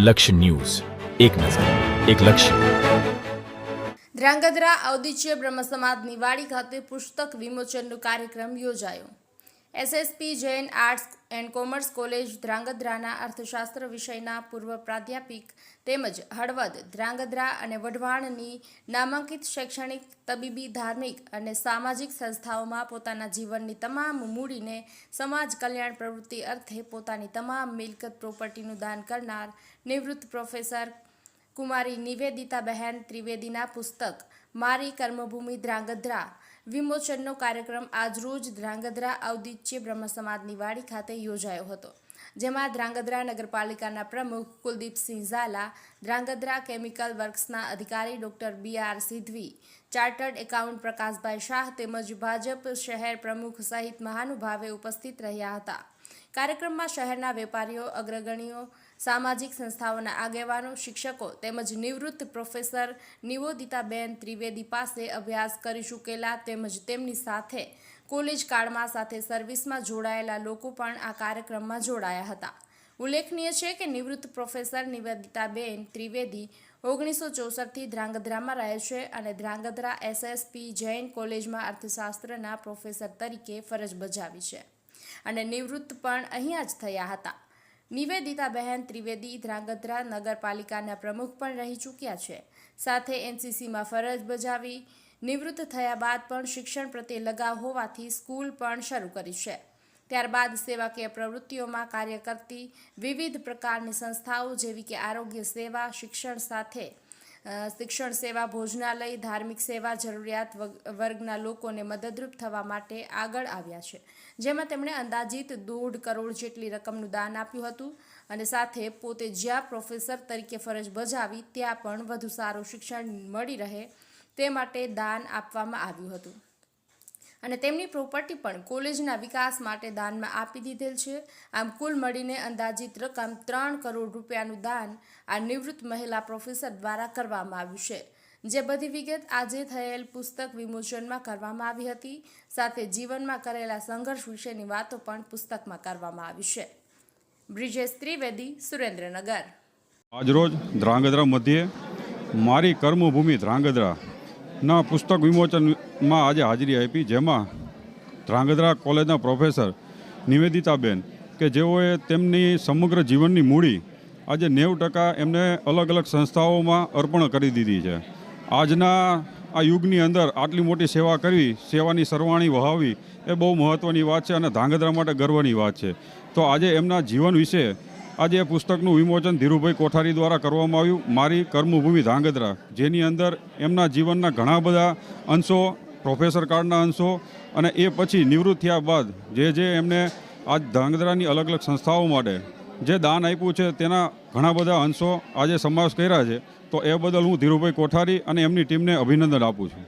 લક્ષ્ય ન્યૂઝ, એક નજર, એક લક્ષ્ય. ધ્રાંગધ્રા ઔદિત્ય બ્રહ્મ સમાજની વાડી ખાતે પુસ્તક વિમોચનનો કાર્યક્રમ યોજાયો. SSP Jain arts and commerce college ધ્રાંગધ્રાના અર્થશાસ્ત્ર વિષયના પૂર્વ પ્રાધ્યાપક તેમજ હળવદ, ધ્રાંગધ્રા અને વઢવાણની નામાંકિત શૈક્ષણિક, તબીબી, ધાર્મિક અને સામાજિક સંસ્થાઓમાં પોતાના જીવનની તમામ મૂડીને સમાજ કલ્યાણ પ્રવૃત્તિ અર્થે પોતાની તમામ મિલકત પ્રોપર્ટીનું દાન કરનાર નિવૃત્ત પ્રોફેસર કુમારી નિવેદિતાબહેન ત્રિવેદીના પુસ્તક મારી કર્મભૂમિ ધ્રાંગધ્રા વિમોચનનો કાર્યક્રમ આજરોજ ધ્રાંગધ્રા ઔદિત્ય બ્રહ્મ સમાજની વાડી ખાતે યોજાયો હતો, જેમાં ધ્રાંગધ્રા નગરપાલિકાના પ્રમુખ કુલદીપસિંહ ઝાલા, ધ્રાંગધ્રા કેમિકલ વર્ક્સના અધિકારી doctor BR Siddhvi, chartered account Prakashbhai Shah તેમજ ભાજપ શહેર પ્રમુખ સહિત મહાનુભાવે ઉપસ્થિત રહ્યા હતા. કાર્યક્રમમાં શહેરના વેપારીઓ, અગ્રગણીઓ, સામાજિક સંસ્થાઓના આગેવાનો, શિક્ષકો તેમજ નિવૃત્ત પ્રોફેસર નિવેદિતાબેન ત્રિવેદી પાસે અભ્યાસ કરી ચૂકેલા તેમજ તેમની સાથે કોલેજ કાળમાં સાથે સર્વિસમાં જોડાયેલા લોકો પણ આ કાર્યક્રમમાં જોડાયા હતા. ઉલ્લેખનીય છે કે નિવૃત્ત પ્રોફેસર નિવેદિતાબેન ત્રિવેદી 1964થી ધ્રાંગધ્રામાં રહે છે અને ધ્રાંગધ્રા એસએસપી જૈન કોલેજમાં અર્થશાસ્ત્રના પ્રોફેસર તરીકે ફરજ બજાવી છે અને નિવૃત્ત પણ અહીંયા જ થયા હતા. નિવેદિતાબહેન ત્રિવેદી ધ્રાંગધ્રા નગરપાલિકાના પ્રમુખ પણ રહી ચૂક્યા છે. સાથે એનસીસીમાં ફરજ બજાવી નિવૃત્ત થયા બાદ પણ શિક્ષણ પ્રત્યે લગાવ હોવાથી સ્કૂલ પણ શરૂ કરી છે. ત્યારબાદ સેવાકીય પ્રવૃત્તિઓમાં કાર્ય કરતી વિવિધ પ્રકારની સંસ્થાઓ જેવી કે આરોગ્ય સેવા, શિક્ષણ સેવા, ભોજનાલય, ધાર્મિક સેવા, જરૂરિયાત વર્ગના લોકોને મદદરૂપ થવા માટે આગળ આવ્યા છે, જેમાં તેમણે અંદાજિત 1.5 કરોડ જેટલી રકમનું દાન આપ્યું હતું અને સાથે પોતે જ્યાં પ્રોફેસર તરીકે ફરજ બજાવી ત્યાં પણ વધુ સારું શિક્ષણ મળી રહે તે માટે દાન આપવામાં આવ્યું હતું અને તેમની પ્રોપર્ટી પણ કોલેજના વિકાસ માટે દાનમાં આપી દીધેલ છે. આમ કુલ મળીને અંદાજિત રકમ 3 કરોડ રૂપિયાનું દાન આ નિવૃત્ત મહિલા પ્રોફેસર દ્વારા કરવામાં આવ્યું છે. જે બધી વિગત આજે થયેલ પુસ્તક વિમોચનમાં કરવામાં આવી હતી. સાથે જીવનમાં કરેલા સંઘર્ષ વિશેની વાતો પણ પુસ્તકમાં કરવામાં આવી છે. બ્રિજેશ ત્રિવેદી, સુરેન્દ્રનગર. આજરોજ ધ્રાંગધ્રા મધ્યે મારી કર્મભૂમિ ધ્રાંગધ્રા ના પુસ્તક વિમોચનમાં આજે હાજરી આપી, જેમાં ધ્રાંગધ્રા કોલેજના પ્રોફેસર નિવેદિતાબેન કે જેઓએ તેમની સમગ્ર જીવનની મૂડી આજે 90% એમને અલગ અલગ સંસ્થાઓમાં અર્પણ કરી દીધી છે. આજના આ યુગની અંદર આટલી મોટી સેવા કરવી, સેવાની સરવાણી વહાવી એ બહુ મહત્ત્વની વાત છે અને ધ્રાંગધ્રા માટે ગર્વની વાત છે. તો આજે એમના જીવન વિશે આજે પુસ્તકનું વિમોચન ધીરુભાઈ કોઠારી દ્વારા કરવામાં આવ્યું, મારી કર્મભૂમિ ધ્રાંગધ્રા, જેની અંદર એમના જીવનના ઘણા બધા અંશો, પ્રોફેસર કાળના અંશો અને એ પછી નિવૃત્ત થયા બાદ જે એમને આજ ધ્રાંગધ્રાની અલગ અલગ સંસ્થાઓ માટે જે દાન આપ્યું છે તેના ઘણા બધા અંશો આજે સમાવેશ કર્યા છે. તો એ બદલ હું ધીરુભાઈ કોઠારી અને એમની ટીમને અભિનંદન આપું છું.